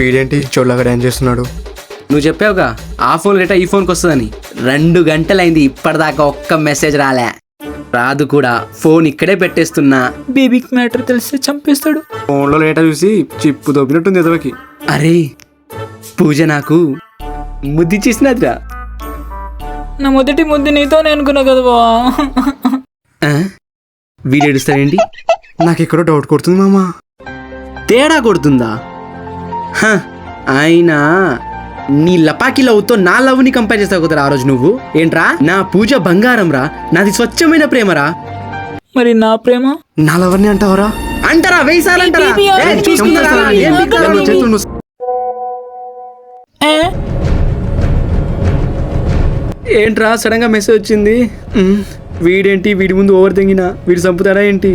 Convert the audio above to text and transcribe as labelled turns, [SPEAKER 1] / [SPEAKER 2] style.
[SPEAKER 1] వీడేంటి చోళ్ళగా డ్యాన్స్ చేస్తున్నాడు?
[SPEAKER 2] నువ్వు చెప్పావుగా ఆ ఫోన్ రేటా ఈ ఫోన్కి వస్తుందని. 2 గంటలైంది ఇప్పటిదాకా ఒక్క మెసేజ్ రాలే. రాదు కూడా. ఫోన్ ఇక్కడే పెట్టేస్తున్నా.
[SPEAKER 3] బేబీకి మ్యాటర్ తెలిస్తే చంపేస్తాడు.
[SPEAKER 1] ఫోన్లో లేటా చూసి చిప్పు దొబ్బినట్టుంది ఎదవకి.
[SPEAKER 2] అరే పూజ నాకు ముద్దిచ్చేసినదిరా.
[SPEAKER 3] నా మొదటి ముద్దు నీతోనే అనుకున్నా కదా బావా.
[SPEAKER 2] వీడేడుస్తాడేంటి?
[SPEAKER 1] నాకు ఎక్కడో డౌట్ కొడుతుంది మామా.
[SPEAKER 2] తేడా కొడుతుందా? అయినా నీ లపాకి లవ్తో నా లవ్ని కంపేర్ చేస్తావు కదరా ఆ రోజు నువ్వు. ఏంట్రా? నా పూజ బంగారం రా, నాది స్వచ్ఛమైన ప్రేమరా.
[SPEAKER 3] మరి నా ప్రేమ
[SPEAKER 1] నా లవర్ని అంటావరా?
[SPEAKER 2] అంటారా? 1000 సార్లు అంటారా?
[SPEAKER 3] baby,
[SPEAKER 2] ఏ, చూసుకుందారా? ఏం పీకుతారా నువ్వు?
[SPEAKER 3] ఏ?
[SPEAKER 2] ఏంట్రా సడన్ గా మెసేజ్ వచ్చింది? వీడేంటి వీడి ముందు ఓవర్ తెంగినా వీడు చంపుతాడా ఏంటి?